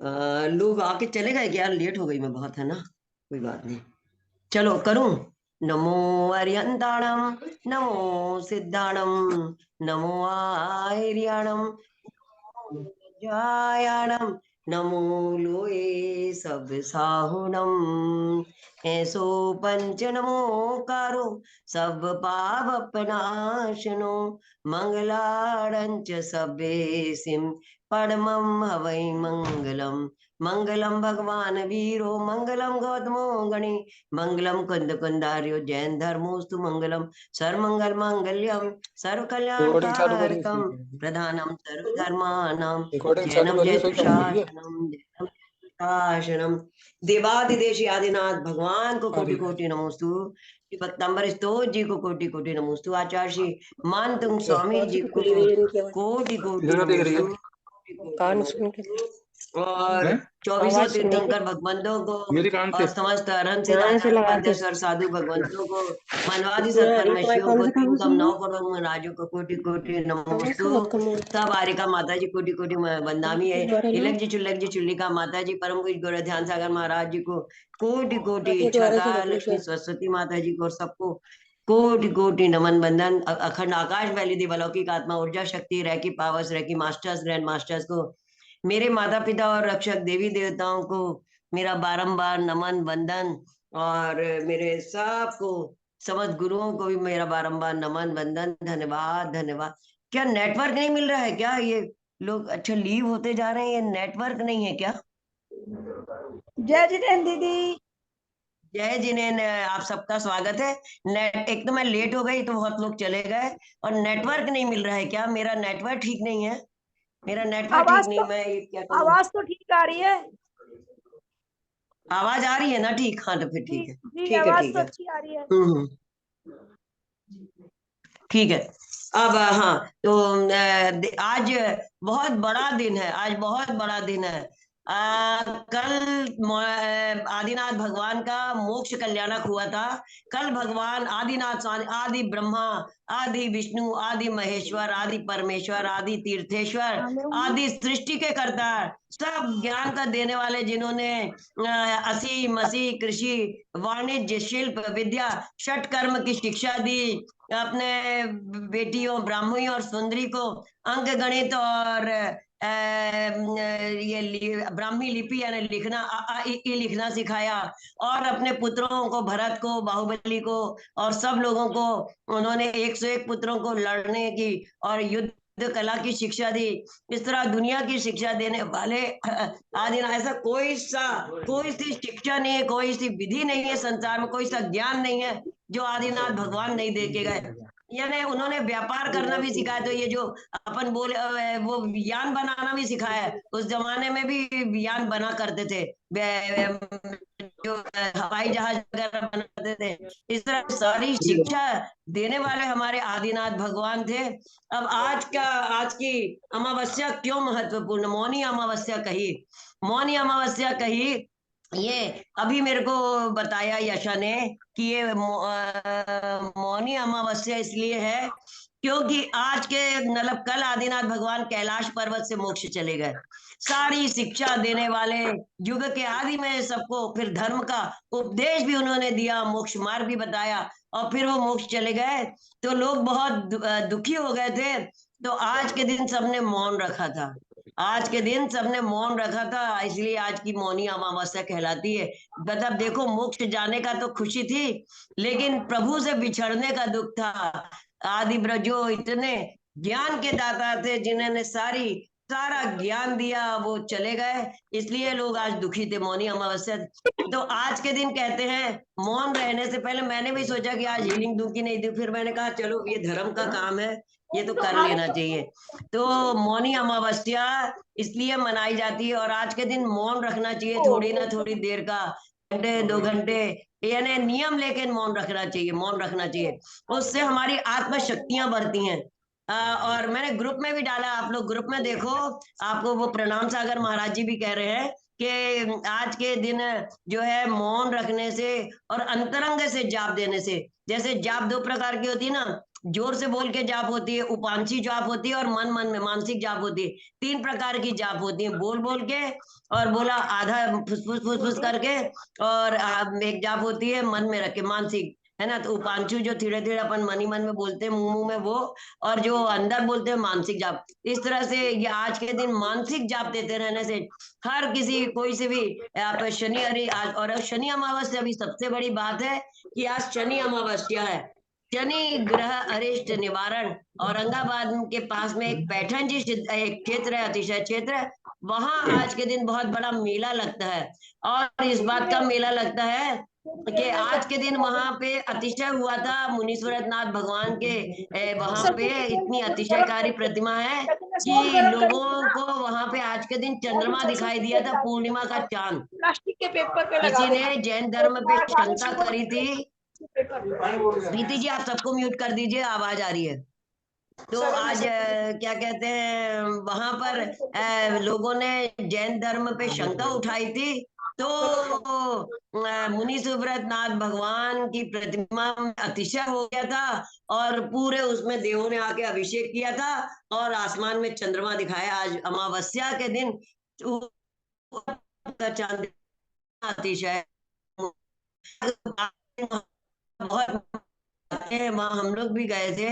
लोग आके चले गए क्या? लेट हो गई मैं बहुत, है ना? कोई बात नहीं, चलो करूं। नमो अर्यंताणम, नमो सिद्धाणम, नमो आर्याणम, जायाणम, नमो लोए सब साहुणम। ऐसो पंच नमोकारो सब पाप नाशनो, मंगलाड़ंच सबे सिम परमं हवै मंगलम। मंगलम भगवान वीरो, मंगलम गौतमो गणि, मंगलम कुंद कुंदार्यो जैन धर्मोस्तु मंगलम। सर्वमंगल मांगल्यम सर्व कल्याण रिकॉर्डिंग चालू करिए कारकम, फिर। प्रधानम सर्वधर्माणां, रिकॉर्डिंग चालू जैनम करिए जयतु फिर चालू करिए। शासनम, जैनम जयतु शासनम। देवादिदेश आदिनाथ भगवान को हाँ कोटि ठीक है। कोटि नमोस्तु। श्री पत्तम्बर स्तोत्र जी को कोटि कोटि नमोस्तु। आचार्य श्री मानतुंग ठीक है। स्वामी जी को कोटि कोटि इधर देख रही है। नमोस्तु, कोटि कोटि नमोस्तु। और हैं? चौबीसों तीर्थंकर भगवंतों को मेरी कान से। और समस्त रंसित आचार्य मध्य साधु भगवंतों को, मनवादी सत्कर्मशियों को, तीन कम नौ करोड़ राजों को कोटि कोटि नमोस्तु। सब आरिका माता जी कोटि कोटि वंदामी है। हिलक जी चुल्लक जी चुल्लिका माता जी, परम पूज्य गुरु ध्यान सागर महाराज जी को कोटि कोटि, छाता लक्ष्मी सरस्वती माता जी को, और सबको कोटि कोटि नमन बंदन। अखंड आकाश वैली दिवलौकिक आत्मा ऊर्जा शक्ति recce powers recce masters grand masters को, मेरे माता पिता और रक्षक देवी देवताओं को मेरा बारंबार नमन वंदन। और मेरे सबको समस्त गुरुओं को भी मेरा बारंबार नमन वंदन। धन्यवाद धन्यवाद। क्या नेटवर्क नहीं मिल रहा है क्या? ये लोग अच्छा लीव होते जा रहे हैं, ये नेटवर्क नहीं है क्या? जय जितेंद्र दीदी। जय जिनेन्द्र, आप सबका स्वागत है। नेट एक तो मैं लेट हो गई तो बहुत लोग चले गए, और नेटवर्क नहीं मिल रहा है क्या? मेरा नेटवर्क ठीक नहीं है, मेरा नेटवर्क ठीक आवाज नहीं, तो मैं ये क्या करूं? आवाज तो ठीक आ रही है। आवाज आ रही है ना? ठीक, हाँ तो फिर जी ठीक है। जी, ठीक है आवाज ठीक तो है। अच्छी आ रही है। हम्म, ठीक है। अब हाँ, तो आज बहुत बड़ा दिन है, आज बहुत बड़ा दिन है। कल आदिनाथ भगवान का मोक्ष कल्याणक हुआ था। कल भगवान आदिनाथ स्वामी, आदि ब्रह्मा, आदि विष्णु, आदि महेश्वर, आदि परमेश्वर, आदि तीर्थेश्वर, आदि सृष्टि के कर्ता, सब ज्ञान का देने वाले, जिन्होंने असी मसी कृषि वाणिज्य शिल्प विद्या षट कर्म की शिक्षा दी अपने बेटियों ब्राह्मणी और सुंदरी को, अंक गणित और ब्राह्मी लिपि यानी लिखना, आ, आ, ई लिखना सिखाया। और अपने पुत्रों को, भरत को, बाहुबली को, और सब लोगों को उन्होंने 101 पुत्रों को लड़ने की और युद्ध कला की शिक्षा दी। इस तरह दुनिया की शिक्षा देने वाले आदि ऐसा कोई सी शिक्षा नहीं है, कोई सी विधि नहीं है संसार में, कोई सा ज्ञान नहीं है जो आदिनाथ भगवान नहीं दे के गए। यानी उन्होंने व्यापार करना भी सिखाया। तो ये जो अपन बोले वो यान बनाना भी सिखाया है। उस जमाने में भी यान बना करते थे, जो हवाई जहाज वगैरह बनाते थे। इस तरह सारी शिक्षा देने वाले हमारे आदिनाथ भगवान थे। अब आज की अमावस्या क्यों महत्वपूर्ण, मौनी अमावस्या कही, मौनी अमावस्या कही, ये अभी मेरे को बताया यशा ने कि ये मौनी अमावस्या इसलिए है क्योंकि आज के मतलब कल आदिनाथ भगवान कैलाश पर्वत से मोक्ष चले गए। सारी शिक्षा देने वाले, युग के आदि में सबको फिर धर्म का उपदेश भी उन्होंने दिया, मोक्ष मार्ग भी बताया, और फिर वो मोक्ष चले गए। तो लोग बहुत दुखी हो गए थे। तो आज के दिन सबने मौन रखा था, आज के दिन सबने मौन रखा था, इसलिए आज की मौनी अमावस्या कहलाती है। मतलब देखो, मोक्ष जाने का तो खुशी थी, लेकिन प्रभु से बिछड़ने का दुख था। आदि ब्रजो इतने ज्ञान के दाता थे, जिन्होंने सारा ज्ञान दिया, वो चले गए, इसलिए लोग आज दुखी थे। मौनी अमावस्या तो आज के दिन कहते हैं। मौन रहने से पहले मैंने भी सोचा कि आज हीलिंग दूं कि नहीं दूं, फिर मैंने कहा चलो ये धर्म का काम है, ये तो कर लेना चाहिए। तो मौनी अमावस्या इसलिए मनाई जाती है, और आज के दिन मौन रखना चाहिए, थोड़ी ना थोड़ी देर का, घंटे 2 घंटे, यानी नियम लेके मौन रखना चाहिए, मौन रखना चाहिए। उससे हमारी आत्म शक्तियां बढ़ती हैं। और मैंने ग्रुप में भी डाला, आप लोग ग्रुप में देखो, आपको वो प्रणाम सागर महाराज जी भी कह रहे हैं कि आज के दिन जो है मौन रखने से और अंतरंग से जाप देने से, जैसे जाप दो प्रकार की होती है ना, जोर से बोल के जाप होती है, उपांशी जाप होती है, और मन मन में मानसिक जाप होती है। तीन प्रकार की जाप होती है, बोल बोल के, और बोला आधा फुसफुस फुसफुस करके, और एक जाप होती है मन में रख के, मानसिक, है ना। तो उपांशु जो धीरे धीरे अपन मन ही मन में बोलते हैं, मुंह मुंह में, वो, और जो अंदर बोलते हैं मानसिक जाप। इस तरह से ये आज के दिन मानसिक जाप देते रहने से हर किसी, कोई से भी आप शनि, अरे आज, और शनि अमावस्या भी सबसे बड़ी बात है कि आज शनि अमावस्या है। शनि ग्रह अरिष्ट निवारण, औरंगाबाद के पास में एक पैठण जी एक क्षेत्र है, अतिशय क्षेत्र, वहां आज के दिन बहुत बड़ा मेला लगता है। और इस बात का मेला लगता है कि आज के दिन वहां पे अतिशय हुआ था, मुनीश्वरनाथ नाथ भगवान के वहां पे इतनी अतिशयकारी प्रतिमा है कि लोगों को वहां पे आज के दिन चंद्रमा दिखाई दिया था, पूर्णिमा का चांद। प्लास्टिक के पेपर पे लगा किसी देना। ने जैन धर्म पे शंका करी थी। प्रीति जी, आप सबको म्यूट कर दीजिए, आवाज आ रही है। तो आज क्या कहते हैं, वहां पर लोगों ने जैन धर्म पे शंका उठाई थी। तो मुनि सुव्रत नाथ भगवान की प्रतिमा में अतिशय हो गया था, और पूरे उसमें देवों ने आके अभिषेक किया था, और आसमान में चंद्रमा दिखाया आज अमावस्या के दिन। चांद अतिशय बहुत हैं वहाँ, हम लोग भी गए थे।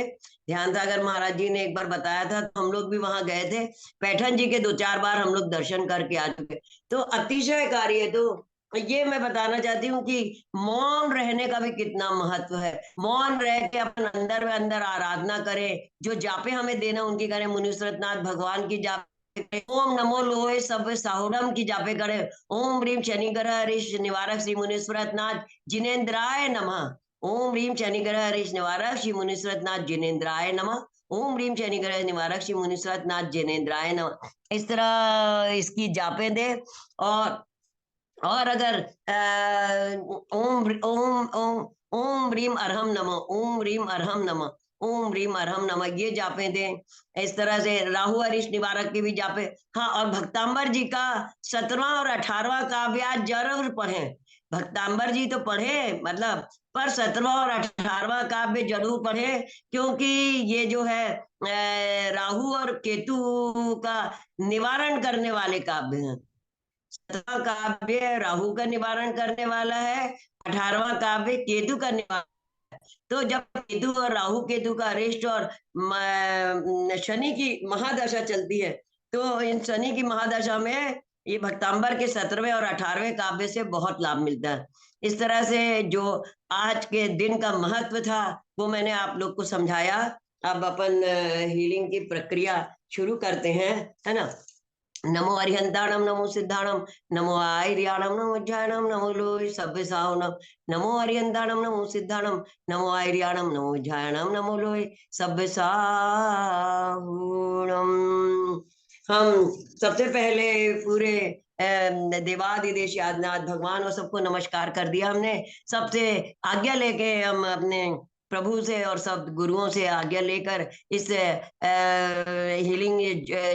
ध्यान सागर महाराज जी ने एक बार बताया था, तो हम लोग भी वहां गए थे। पैठन जी के 2-4 बार हम लोग दर्शन करके आ चुके। तो अतिशय कार्य है। तो ये मैं बताना चाहती हूँ कि मौन रहने का भी कितना महत्व है। मौन रह के अपन अंदर में अंदर आराधना करें, जो जापे हमें देना उनकी करें, मुनीश्वरनाथ भगवान की जापे करें, ओम नमो लोहे सब साहुरम की जापे करें, ओम ह्रीम शनिग्रह हरीश निवारक श्री मुनीश्वरनाथ जिनेन्द्राय नमः, ओम ह्रीम शनिग्रह हरीश निवारक श्री मुनीश्वरनाथ जिनेन्द्राय नमः, ओम ह्रीम शनिग्रह निवारक श्री मुनीश्वरनाथ जिनेन्द्राय नमः। इस तरह इसकी जापे दे। और अगर ओम ओम ओम ओम ह्रीम अरहम नमः, ओम ह्रीम अरहम नमः, ओम ह्रीम अरहम नमः, ये जापे दें। इस तरह से राहु अरिष्ट निवारक की भी जापे। हाँ, और भक्तांबर जी का 17वां और 18वां काव्य आज जरूर पढ़ें। भक्तांबर जी तो पढ़े, मतलब, पर 17वां और 18वां काव्य जरूर पढ़े, क्योंकि ये जो है राहु और केतु का निवारण करने वाले काव्य हैं। 17वां काव्य राहु का निवारण करने वाला है, 18वां काव्य केतु का निवारण। तो जब केतु और राहु केतु का अरिष्ट और शनि की महादशा चलती है, तो इन शनि की महादशा में ये भक्तांबर के 17वें और 18वें काव्य से बहुत लाभ मिलता है। इस तरह से जो आज के दिन का महत्व था वो मैंने आप लोग को समझाया। अब अपन हीलिंग की प्रक्रिया शुरू करते हैं, है ना। नमो अरिहंताणम, नमो सिद्धाणम, नमो आयर्याणम, नमो ज्ञानम, नमो लोय सभ्य साहुनम, नमो अरिहंताणम, नमो सिद्धाणम, नमो आयर्याणम, नमो ज्ञानम, नमो लोय सभ्य साहुनम। हम सबसे पहले पूरे देवादिदेश आदिनाथ भगवान और सबको नमस्कार कर दिया हमने। सबसे आज्ञा लेके हम अपने प्रभु से और सब गुरुओं से आज्ञा लेकर इस हीलिंग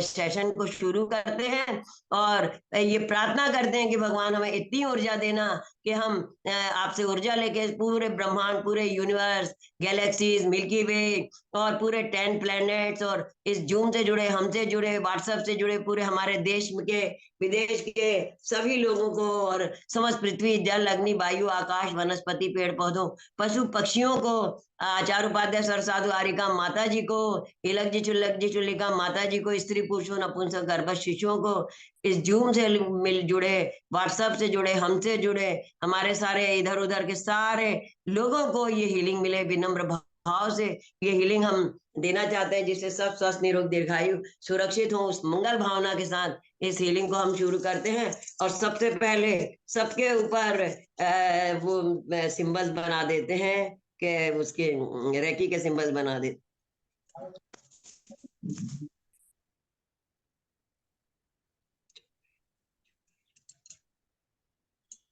सेशन को शुरू करते हैं, और ये प्रार्थना करते हैं कि भगवान हमें इतनी ऊर्जा देना कि हम आपसे ऊर्जा लेके पूरे ब्रह्मांड, पूरे यूनिवर्स, गैलेक्सीज, मिल्की वे, और पूरे 10 प्लैनेट्स, और इस जूम से जुड़े, हमसे जुड़े, व्हाट्सएप से जुड़े पूरे हमारे देश के, विदेश के सभी लोगों को, और समस्त पृथ्वी, जल, अग्नि, वायु, आकाश, वनस्पति, पेड़ पौधों, पशु पक्षियों को, आचार्य उपाध्याय सर साधु आरिका माता जी को, इलक जी चुल्लिका माता जी को, स्त्री पुरुषों नपुंसक गर्भ शिशुओं को, इस जूम से मिल जुड़े, व्हाट्सएप से जुड़े, हमसे जुड़े, हमारे सारे इधर उधर के सारे लोगों को ये हीलिंग मिले। विनम्र भाव से ये हीलिंग हम देना चाहते हैं, जिससे सब स्वस्थ, निरोग, दीर्घायु, सुरक्षित हो। उस मंगल भावना के साथ इस हीलिंग को हम शुरू करते हैं। और सबसे पहले सबके ऊपर वो सिंबल्स बना देते हैं, कि उसके रेकी के सिंबल्स बना देते।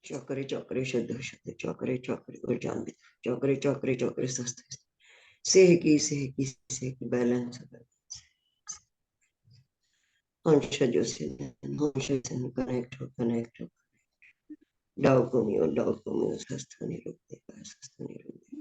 चौकरे चौकरे शुद्ध शुद्ध, चौकरे चौकरे ऊर्जान्वित, चौकरे चौकरे चौकरे स्वस्थ, सेह की बैलेंस, अंशजों से कनेक्ट हो। डाउ को स्वस्थ निरोग देगा, स्वस्थ निरोग देगा।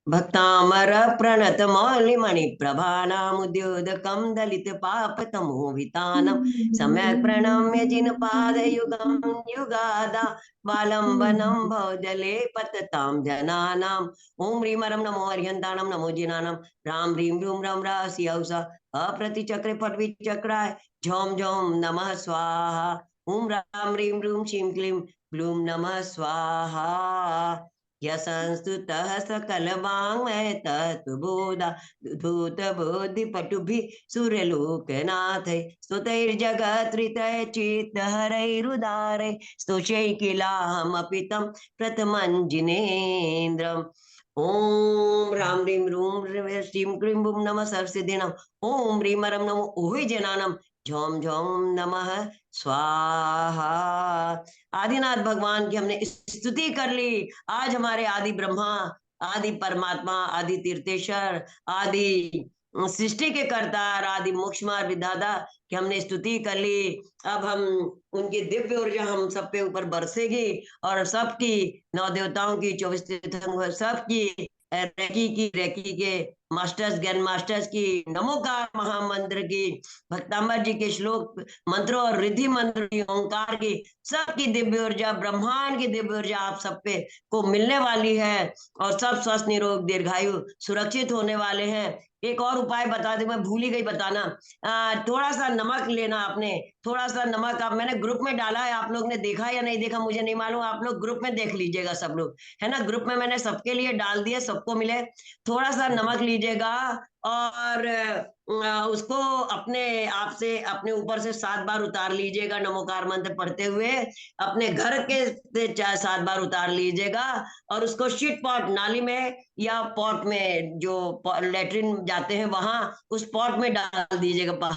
भक्तामर प्रणत मौलिमणि प्रभानामुद्योदकं दलित पापतमोहितानं सम्यक् प्रणम्य जिनपादयुगं युगादा बालम्बनं भवजले पततां जनानाम् ओम ह्रीं रं नमो हरिहन्ताणं नमो जिनानं राम ह्रीं रूं रं रासि हंसा अप्रतिचक्रे पटविचक्राय झौं झौं नमः स्वाहा ओम राम ह्रीं रूं क्षीं क्लीं ब्लूं नमः स्वाहा यशंस्तुतः सकलवाङ्मय तत्त्वबोधा धूतबुद्धिपटुभिः सूर्यलोकनाथै स्तुतैर्जगत्रितै चित्तहरैरुदारै स्तुष्यैकिलाहमपि तं प्रथमं जिनेन्द्रम् ओम राम ह्रीं रूं श्रीं क्रीं बुं नमः सरस्वती नम ओम ह्रीं रं नमो ओहि जनानम झौम झौम नमः स्वाहा। आदिनाथ भगवान की हमने स्तुति कर ली। आज हमारे आदि ब्रह्मा, आदि परमात्मा, आदि तीर्थेश्वर, आदि सृष्टि के कर्तार, आदि मोक्ष मार्ग विधाता की हमने स्तुति कर ली। अब हम उनकी दिव्य ऊर्जा हम सब पे ऊपर बरसेगी और सबकी नौ देवताओं की 24 तीर्थंकर सबकी रेकी के मास्टर्स ज्ञान मास्टर्स की नमोकार महामंत्र की भक्तांबर जी के श्लोक मंत्रों और रिद्धि मंत्र की ओंकार की सबकी दिव्य ऊर्जा ब्रह्मांड की दिव्य ऊर्जा आप सब पे को मिलने वाली है और सब स्वस्थ निरोग दीर्घायु सुरक्षित होने वाले हैं। एक और उपाय बता दे, मैं भूल ही गई बताना। थोड़ा सा नमक लेना आपने, थोड़ा सा नमक आप मैंने ग्रुप में डाला है, आप लोग ने देखा या नहीं देखा मुझे नहीं मालूम, आप लोग ग्रुप में देख लीजिएगा सब लोग, है ना। ग्रुप में मैंने सबके लिए डाल दिया, सबको मिले। थोड़ा सा नमक लीजिएगा और उसको अपने आप से अपने ऊपर से 7 बार उतार लीजिएगा नमोकार मंत्र पढ़ते हुए। अपने घर के से 7 बार उतार लीजिएगा और उसको शीट पॉट नाली में या पॉट में जो लेटरिन जाते हैं वहां उस पॉट में डाल दीजिएगा,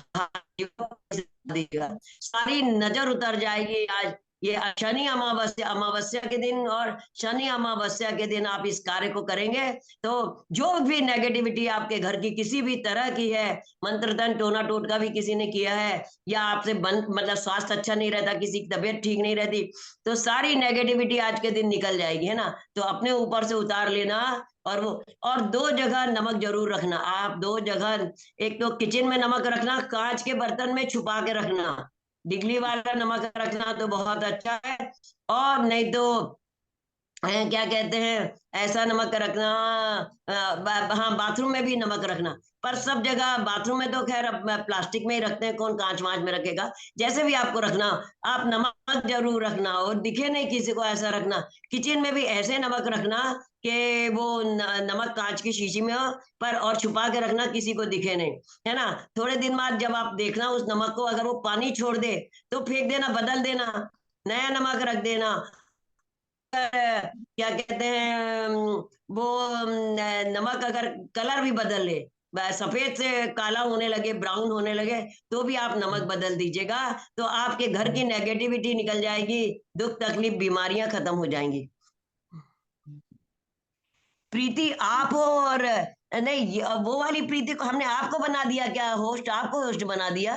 दीजिएगा, सारी नजर उतर जाएगी। आज ये शनि अमावस्या अमावस्या के दिन और शनि अमावस्या के दिन आप इस कार्य को करेंगे तो जो भी नेगेटिविटी आपके घर की किसी भी तरह की है, मंत्र तंत्र टोना टोटका भी किसी ने किया है या आपसे मतलब स्वास्थ्य अच्छा नहीं रहता, किसी की तबीयत ठीक नहीं रहती, तो सारी नेगेटिविटी आज के दिन निकल जाएगी, है ना। तो अपने ऊपर से उतार लेना और वो, और 2 जगह नमक जरूर रखना आप, 2 जगह। एक तो किचन में नमक रखना, कांच के बर्तन में छुपा के रखना, डिगली वाला नमक रखना तो बहुत अच्छा है। और नहीं तो क्या कहते हैं ऐसा नमक रखना, हाँ बाथरूम में भी नमक रखना, पर सब जगह बाथरूम में तो खैर अब प्लास्टिक में ही रखते हैं, कौन कांच वांच में रखेगा। जैसे भी आपको रखना, आप नमक जरूर रखना और दिखे नहीं किसी को, ऐसा रखना। किचन में भी ऐसे नमक रखना कि वो नमक कांच की शीशी में हो, पर और छुपा के रखना, किसी को दिखे नहीं, है ना। थोड़े दिन बाद जब आप देखना उस नमक को, अगर वो पानी छोड़ दे तो फेंक देना, बदल देना, नया नमक रख देना। क्या कहते हैं वो नमक अगर कलर भी बदल ले, सफेद से काला होने लगे, ब्राउन होने लगे, तो भी आप नमक बदल दीजिएगा, तो आपके घर की नेगेटिविटी निकल जाएगी, दुख तकलीफ बीमारियां खत्म हो जाएंगी। प्रीति आप हो और नहीं वो वाली प्रीति को हमने आपको बना दिया क्या होस्ट, आपको होस्ट बना दिया।